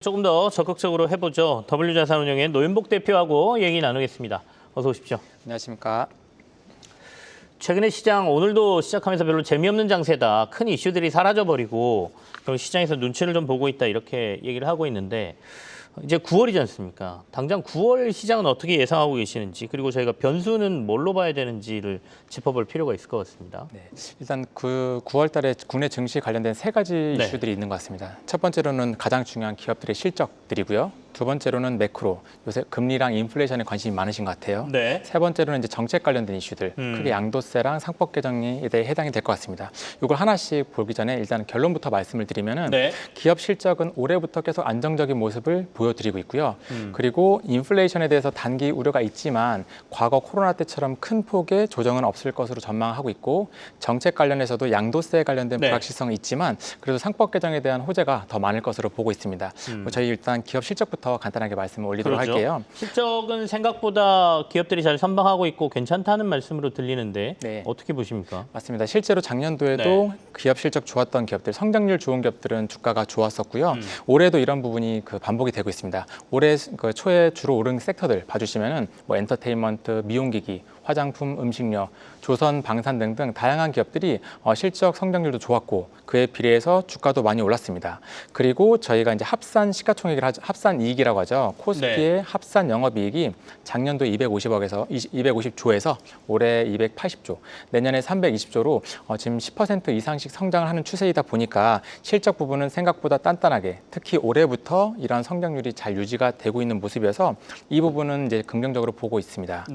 조금 더 적극적으로 해보죠. W자산운용의 노윤복 대표하고 얘기 나누겠습니다. 어서 오십시오. 안녕하십니까. 최근에 시장 오늘도 시작하면서 별로 재미없는 장세다. 큰 이슈들이 사라져버리고 그럼 시장에서 눈치를 좀 보고 있다 이렇게 얘기를 하고 있는데 이제 9월이지 않습니까? 당장 9월 시장은 어떻게 예상하고 계시는지 그리고 저희가 변수는 뭘로 봐야 되는지를 짚어볼 필요가 있을 것 같습니다. 네, 일단 그 9월 달에 국내 증시 관련된 세 가지 이슈들이 있는 것 같습니다. 첫 번째로는 가장 중요한 기업들의 실적들이고요. 두 번째로는 매크로, 요새 금리랑 인플레이션에 관심이 많으신 것 같아요. 네. 세 번째로는 이제 정책 관련된 이슈들, 크게 양도세랑 상법 개정에 대해 해당이 될 것 같습니다. 이걸 하나씩 보기 전에 일단 결론부터 말씀을 드리면은 기업 실적은 올해부터 계속 안정적인 모습을 보여드리고 있고요. 그리고 인플레이션에 대해서 단기 우려가 있지만 과거 코로나 때처럼 큰 폭의 조정은 없을 것으로 전망하고 있고 정책 관련해서도 양도세 관련된 불확실성이 있지만 그래도 상법 개정에 대한 호재가 더 많을 것으로 보고 있습니다. 저희 일단 기업 실적부터 간단하게 말씀을 올리도록 할게요. 실적은 생각보다 기업들이 잘 선방하고 있고 괜찮다는 말씀으로 들리는데 어떻게 보십니까? 맞습니다. 실제로 작년도에도 기업 실적 좋았던 기업들, 성장률 좋은 기업들은 주가가 좋았었고요. 올해도 이런 부분이 반복이 되고 있습니다. 올해 초에 주로 오른 섹터들 봐주시면은 뭐 엔터테인먼트, 미용기기, 화장품, 음식료, 조선, 방산 등등 다양한 기업들이 실적 성장률도 좋았고 그에 비례해서 주가도 많이 올랐습니다. 그리고 저희가 이제 합산 시가총액을 합산 이익이라고 하죠. 코스피의 합산 영업이익이 작년도 250조에서 올해 280조, 내년에 320조로 지금 10% 이상씩 성장을 하는 추세이다 보니까 실적 부분은 생각보다 단단하게 특히 올해부터 이러한 성장률이 잘 유지가 되고 있는 모습이어서 이 부분은 이제 긍정적으로 보고 있습니다.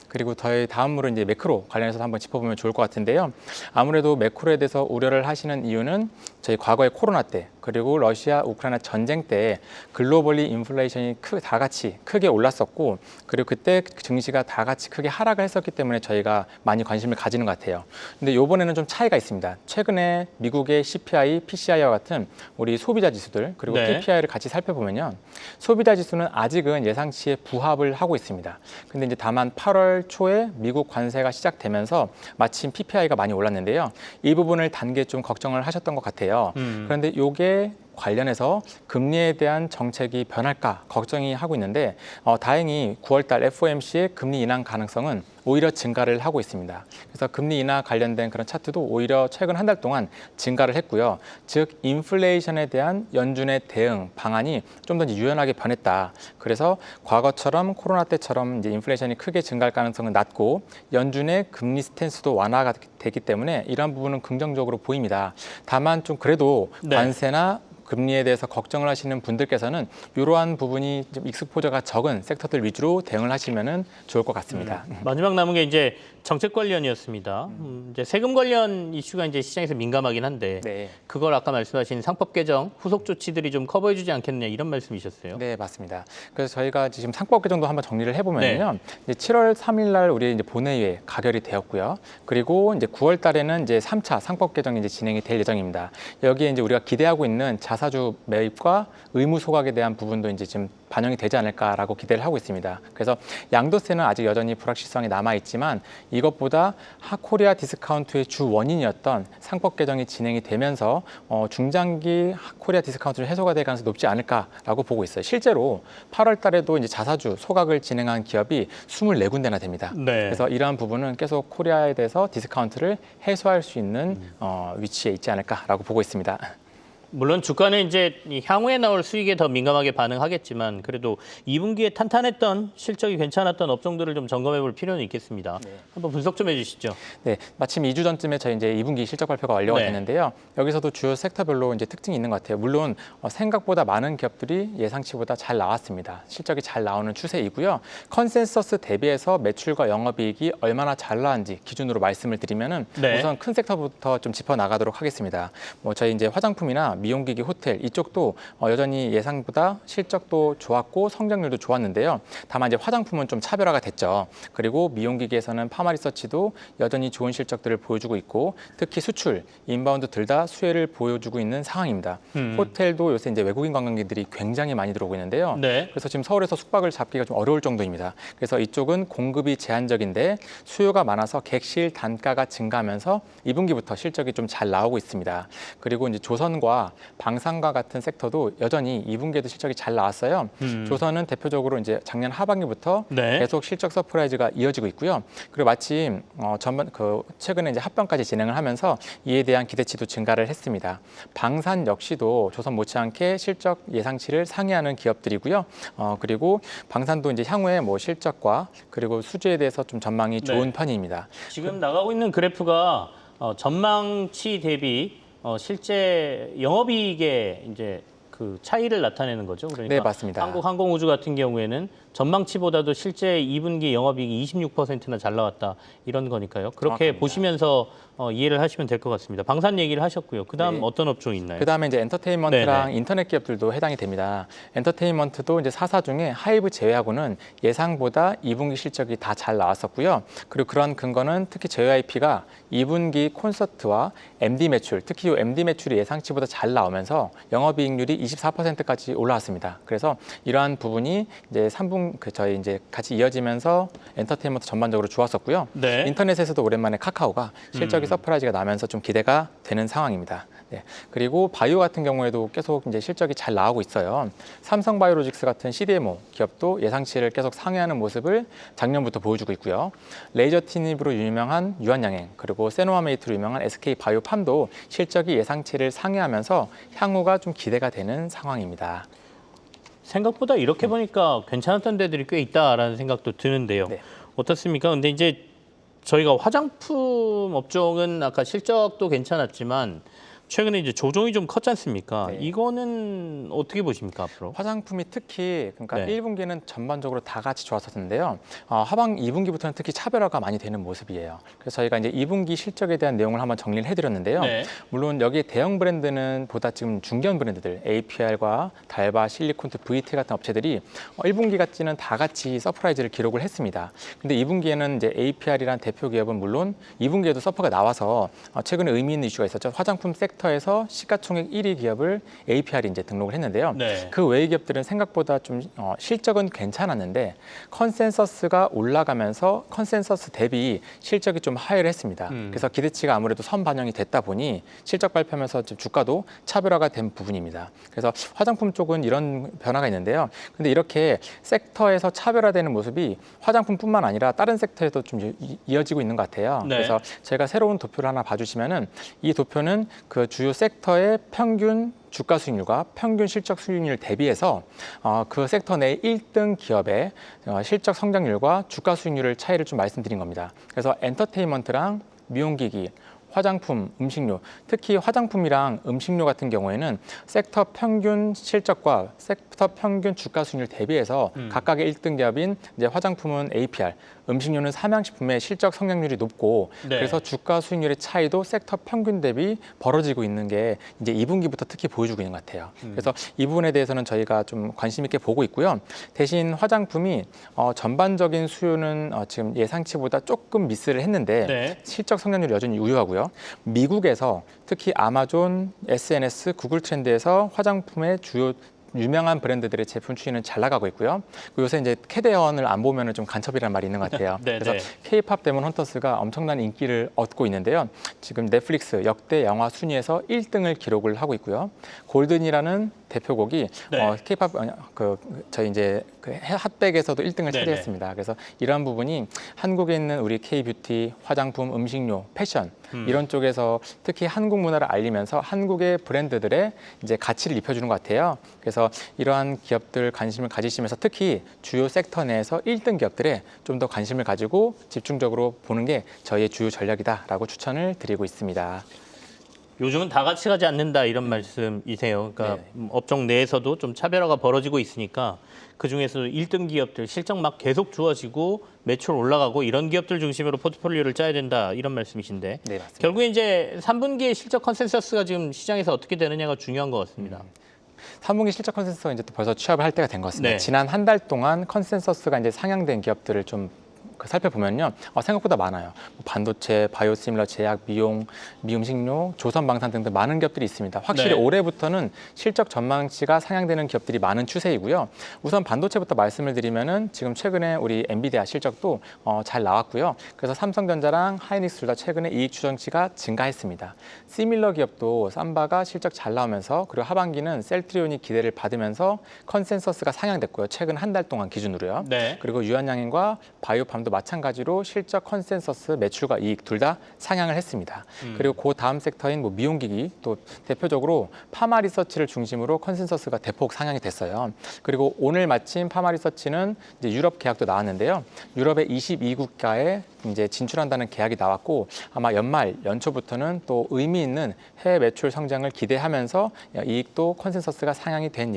그리고 다음으로 이제 매크로 관련해서 한번 짚어보면 좋을 것 같은데요. 아무래도 매크로에 대해서 우려를 하시는 이유는 저희 과거의 코로나 때 그리고 러시아 우크라이나 전쟁 때 글로벌리 인플레이션이 다 같이 크게 올랐었고 그리고 그때 증시가 다 같이 크게 하락을 했었기 때문에 저희가 많이 관심을 가지는 것 같아요. 근데 이번에는 좀 차이가 있습니다. 최근에 미국의 CPI, PCI와 같은 우리 소비자 지수들 그리고 PPI를 같이 살펴보면요. 소비자 지수는 아직은 예상치에 부합을 하고 있습니다. 근데 이제 다만 8월 초에 미국 관세가 시작되면서 마침 PPI가 많이 올랐는데요. 이 부분을 단계 좀 걱정을 하셨던 것 같아요. 그런데 이게 관련해서 금리에 대한 정책이 변할까 걱정이 하고 있는데 다행히 9월 달 FOMC의 금리 인하 가능성은 오히려 증가를 하고 있습니다. 그래서 금리 인하 관련된 그런 차트도 오히려 최근 한 달 동안 증가를 했고요. 즉 인플레이션에 대한 연준의 대응 방안이 좀 더 유연하게 변했다. 그래서 과거처럼 코로나 때처럼 이제 인플레이션이 크게 증가할 가능성은 낮고 연준의 금리 스탠스도 완화가 되기 때문에 이러한 부분은 긍정적으로 보입니다. 다만 좀 그래도 관세나 금리에 대해서 걱정을 하시는 분들께서는 이러한 부분이 좀 익스포저가 적은 섹터들 위주로 대응을 하시면 좋을 것 같습니다. 마지막 남은 게 이제 정책 관련이었습니다. 이제 세금 관련 이슈가 이제 시장에서 민감하긴 한데 그걸 아까 말씀하신 상법 개정 후속 조치들이 좀 커버해주지 않겠느냐 이런 말씀이셨어요. 네, 맞습니다. 그래서 저희가 지금 상법 개정도 한번 정리를 해보면요, 이제 7월 3일 날 우리 이제 본회의에 가결이 되었고요. 그리고 이제 9월 달에는 이제 3차 상법 개정이 이제 진행이 될 예정입니다. 여기에 이제 우리가 기대하고 있는 자사주 매입과 의무 소각에 대한 부분도 이제 지금 반영이 되지 않을까라고 기대를 하고 있습니다. 그래서 양도세는 아직 여전히 불확실성이 남아 있지만 이것보다 코리아 디스카운트의 주 원인이었던 상법 개정이 진행이 되면서 중장기 코리아 디스카운트를 해소가 될 가능성이 높지 않을까라고 보고 있어요. 실제로 8월 달에도 이제 자사주 소각을 진행한 기업이 24군데나 됩니다. 그래서 이러한 부분은 계속 코리아에 대해서 디스카운트를 해소할 수 있는 위치에 있지 않을까라고 보고 있습니다. 물론 주가는 이제 향후에 나올 수익에 더 민감하게 반응하겠지만 그래도 2분기에 탄탄했던 실적이 괜찮았던 업종들을 좀 점검해 볼 필요는 있겠습니다. 한번 분석 좀 해주시죠. 네, 마침 2주 전쯤에 저희 이제 2분기 실적 발표가 완료가 됐는데요. 여기서도 주요 섹터별로 이제 특징이 있는 것 같아요. 물론 생각보다 많은 기업들이 예상치보다 잘 나왔습니다. 실적이 잘 나오는 추세이고요. 컨센서스 대비해서 매출과 영업이익이 얼마나 잘 나왔는지 기준으로 말씀을 드리면은 우선 큰 섹터부터 좀 짚어 나가도록 하겠습니다. 뭐 저희 이제 화장품이나 미용기기, 호텔 이쪽도 여전히 예상보다 실적도 좋았고 성장률도 좋았는데요. 다만 이제 화장품은 좀 차별화가 됐죠. 그리고 미용기기에서는 파마리서치도 여전히 좋은 실적들을 보여주고 있고 특히 수출, 인바운드 둘 다 수혜를 보여주고 있는 상황입니다. 호텔도 요새 이제 외국인 관광객들이 굉장히 많이 들어오고 있는데요. 그래서 지금 서울에서 숙박을 잡기가 좀 어려울 정도입니다. 그래서 이쪽은 공급이 제한적인데 수요가 많아서 객실 단가가 증가하면서 2분기부터 실적이 좀 잘 나오고 있습니다. 그리고 이제 조선과 전기와 방산과 같은 섹터도 여전히 2분기에도 실적이 잘 나왔어요. 조선은 대표적으로 이제 작년 하반기부터 네. 계속 실적 서프라이즈가 이어지고 있고요. 그리고 마침 최근에 이제 합병까지 진행을 하면서 이에 대한 기대치도 증가를 했습니다. 방산 역시도 조선 못지않게 실적 예상치를 상회하는 기업들이고요. 그리고 방산도 이제 향후에 뭐 실적과 그리고 수주에 대해서 좀 전망이 좋은 편입니다. 지금 나가고 있는 그래프가 전망치 대비 실제 영업이익의 이제 그 차이를 나타내는 거죠. 그러니까 네, 맞습니다. 한국항공우주 같은 경우에는 전망치보다도 실제 2분기 영업이익이 26%나 잘 나왔다 이런 거니까요. 그렇게 정확합니다. 보시면서 이해를 하시면 될 것 같습니다. 방산 얘기를 하셨고요. 그다음 네. 어떤 업종이 있나요? 그다음에 이제 엔터테인먼트랑 네네. 인터넷 기업들도 해당이 됩니다. 엔터테인먼트도 이제 4사 중에 하이브 제외하고는 예상보다 2분기 실적이 다 잘 나왔었고요. 그리고 그런 근거는 특히 JYP가 2분기 콘서트와 MD 매출, 특히 이 MD 매출이 예상치보다 잘 나오면서 영업이익률이 24%까지 올라왔습니다. 그래서 이러한 부분이 이제 3분 저희 이제 같이 이어지면서 엔터테인먼트 전반적으로 좋았었고요. 네. 인터넷에서도 오랜만에 카카오가 실적이 서프라이즈가 나면서 좀 기대가 되는 상황입니다. 네. 그리고 바이오 같은 경우에도 계속 이제 실적이 잘 나오고 있어요. 삼성바이오로직스 같은 CDMO 기업도 예상치를 계속 상회하는 모습을 작년부터 보여주고 있고요. 레이저 티닙으로 유명한 유한양행 그리고 세노아메이트로 유명한 SK바이오팜도 실적이 예상치를 상회하면서 향후가 좀 기대가 되는 상황입니다. 생각보다 이렇게 보니까 괜찮았던 데들이 꽤 있다라는 생각도 드는데요. 네. 어떻습니까? 근데 이제 저희가 화장품 업종은 아까 실적도 괜찮았지만 최근에 이제 조정이 좀 컸지 않습니까? 네. 이거는 어떻게 보십니까, 앞으로? 화장품이 특히 그러니까 네. 1분기는 전반적으로 다 같이 좋았었는데요. 하반 2분기부터는 특히 차별화가 많이 되는 모습이에요. 그래서 저희가 이제 2분기 실적에 대한 내용을 한번 정리를 해드렸는데요. 네. 물론 여기 대형 브랜드는 보다 지금 중견 브랜드들 APR과 달바, 실리콘트, VT 같은 업체들이 1분기 같지는 다 같이 서프라이즈를 기록을 했습니다. 근데 2분기에는 이제 APR이라는 대표 기업은 물론 2분기에도 서퍼가 나와서 최근에 의미 있는 이슈가 있었죠. 화장품 섹터에서 시가총액 1위 기업을 APR이 이제 등록을 했는데요. 네. 그 외의 기업들은 생각보다 좀 실적은 괜찮았는데 컨센서스가 올라가면서 컨센서스 대비 실적이 좀 하회를 했습니다. 그래서 기대치가 아무래도 선반영이 됐다 보니 실적 발표하면서 좀 주가도 차별화가 된 부분입니다. 그래서 화장품 쪽은 이런 변화가 있는데요. 근데 이렇게 섹터에서 차별화되는 모습이 화장품뿐만 아니라 다른 섹터에도 좀 이어지고 있는 것 같아요. 네. 그래서 제가 새로운 도표를 하나 봐주시면은 이 도표는 그 주요 섹터의 평균 주가 수익률과 평균 실적 수익률 대비해서 그 섹터 내 1등 기업의 실적 성장률과 주가 수익률을 차이를 좀 말씀드린 겁니다. 그래서 엔터테인먼트랑 미용기기, 화장품, 음식료, 특히 화장품이랑 음식료 같은 경우에는 섹터 평균 실적과 섹터 평균 주가 수익률 대비해서 각각의 1등 기업인 이제 화장품은 APR, 음식료는 삼양식품의 실적 성장률이 높고 네. 그래서 주가 수익률의 차이도 섹터 평균 대비 벌어지고 있는 게 이제 2분기부터 특히 보여주고 있는 것 같아요. 그래서 이 부분에 대해서는 저희가 좀 관심 있게 보고 있고요. 대신 화장품이 전반적인 수요는 지금 예상치보다 조금 미스를 했는데 네. 실적 성장률이 여전히 유효하고요. 미국에서 특히 아마존, SNS, 구글 트렌드에서 화장품의 주요 유명한 브랜드들의 제품 추이는 잘 나가고 있고요. 요새 이제 캐대언을 안 보면은 좀 간첩이라는 말이 있는 것 같아요. 네, 그래서 네. K-팝 데몬 헌터스가 엄청난 인기를 얻고 있는데요. 지금 넷플릭스 역대 영화 순위에서 1등을 기록을 하고 있고요. 골든이라는 대표곡이 네. K-팝 저희 이제 그 핫백에서도 1등을 네, 차지했습니다. 그래서 이러한 부분이 한국에 있는 우리 K-뷰티, 화장품, 음식료, 패션 이런 쪽에서 특히 한국 문화를 알리면서 한국의 브랜드들의 이제 가치를 입혀주는 것 같아요. 그래서 이러한 기업들 관심을 가지시면서 특히 주요 섹터 내에서 1등 기업들에 좀 더 관심을 가지고 집중적으로 보는 게 저희의 주요 전략이다라고 추천을 드리고 있습니다. 요즘은 다 같이 가지 않는다 이런 말씀이세요. 그러니까 네. 업종 내에서도 좀 차별화가 벌어지고 있으니까 그중에서 1등 기업들 실적 막 계속 좋아지고 매출 올라가고 이런 기업들 중심으로 포트폴리오를 짜야 된다 이런 말씀이신데 네, 맞습니다. 결국에 이제 3분기의 실적 컨센서스가 지금 시장에서 어떻게 되느냐가 중요한 것 같습니다. 3분기 실적 컨센서스가 이제 또 벌써 취합을 할 때가 된 것 같습니다. 네. 지난 한 달 동안 컨센서스가 이제 상향된 기업들을 좀 살펴보면요. 생각보다 많아요. 뭐 반도체, 바이오시밀러, 제약, 미용, 미음식료, 조선방산 등등 많은 기업들이 있습니다. 확실히 네. 올해부터는 실적 전망치가 상향되는 기업들이 많은 추세이고요. 우선 반도체부터 말씀을 드리면은 지금 최근에 우리 엔비디아 실적도 잘 나왔고요. 그래서 삼성전자랑 하이닉스 둘 다 최근에 이익 추정치가 증가했습니다. 시밀러 기업도 삼바가 실적 잘 나오면서 그리고 하반기는 셀트리온이 기대를 받으면서 컨센서스가 상향됐고요. 최근 한 달 동안 기준으로요. 네. 그리고 유한양행과 바이오팜도 마찬가지로 실적 컨센서스 매출과 이익 둘 다 상향을 했습니다. 그리고 그 다음 섹터인 뭐 미용기기 또 대표적으로 파마 리서치를 중심으로 컨센서스가 대폭 상향이 됐어요. 그리고 오늘 마침 파마 리서치는 이제 유럽 계약도 나왔는데요. 유럽의 22국가에 이제 진출한다는 계약이 나왔고 아마 연말 연초부터는 또 의미 있는 해외 매출 성장을 기대하면서 이익도 컨센서스가 상향이 된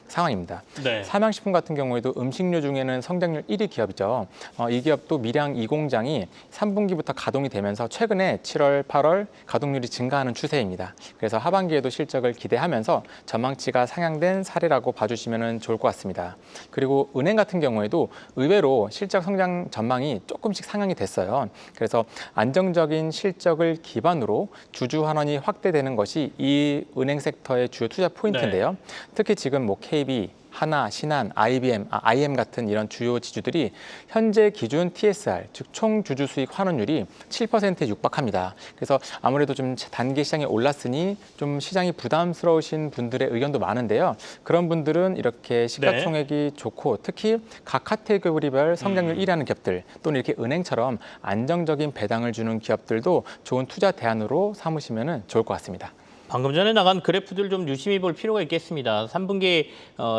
상황입니다. 네. 삼양식품 같은 경우에도 음식료 중에는 성장률 1위 기업이죠. 이 기업도 밀양 2공장이 3분기부터 가동이 되면서 최근에 7월, 8월 가동률이 증가하는 추세입니다. 그래서 하반기에도 실적을 기대하면서 전망치가 상향된 사례라고 봐주시면 좋을 것 같습니다. 그리고 은행 같은 경우에도 의외로 실적 성장 전망이 조금씩 상향이 됐어요. 그래서 안정적인 실적을 기반으로 주주 환원이 확대되는 것이 이 은행 섹터의 주요 투자 포인트인데요. 특히 지금 뭐 KB, 하나, 신한, IM 같은 이런 주요 지주들이 현재 기준 TSR, 즉 총 주주 수익 환원율이 7%에 육박합니다. 그래서 아무래도 좀 단기 시장에 올랐으니 좀 시장이 부담스러우신 분들의 의견도 많은데요. 그런 분들은 이렇게 시가총액이 좋고 특히 각 카테고리별 성장률 1위하는 기업들 또는 이렇게 은행처럼 안정적인 배당을 주는 기업들도 좋은 투자 대안으로 삼으시면 좋을 것 같습니다. 방금 전에 나간 그래프들 좀 유심히 볼 필요가 있겠습니다. 3분기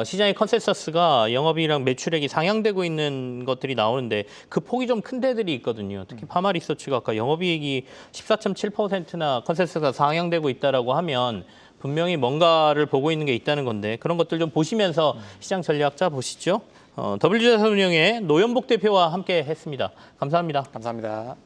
시장의 컨센서스가 영업이익이랑 매출액이 상향되고 있는 것들이 나오는데 그 폭이 좀 큰 데들이 있거든요. 특히 파마 리서치가 아까 영업이익이 14.7%나 컨센서스가 상향되고 있다라고 하면 분명히 뭔가를 보고 있는 게 있다는 건데 그런 것들 좀 보시면서 시장 전략자 보시죠. W자산운용의 노현복 대표와 함께 했습니다. 감사합니다. 감사합니다.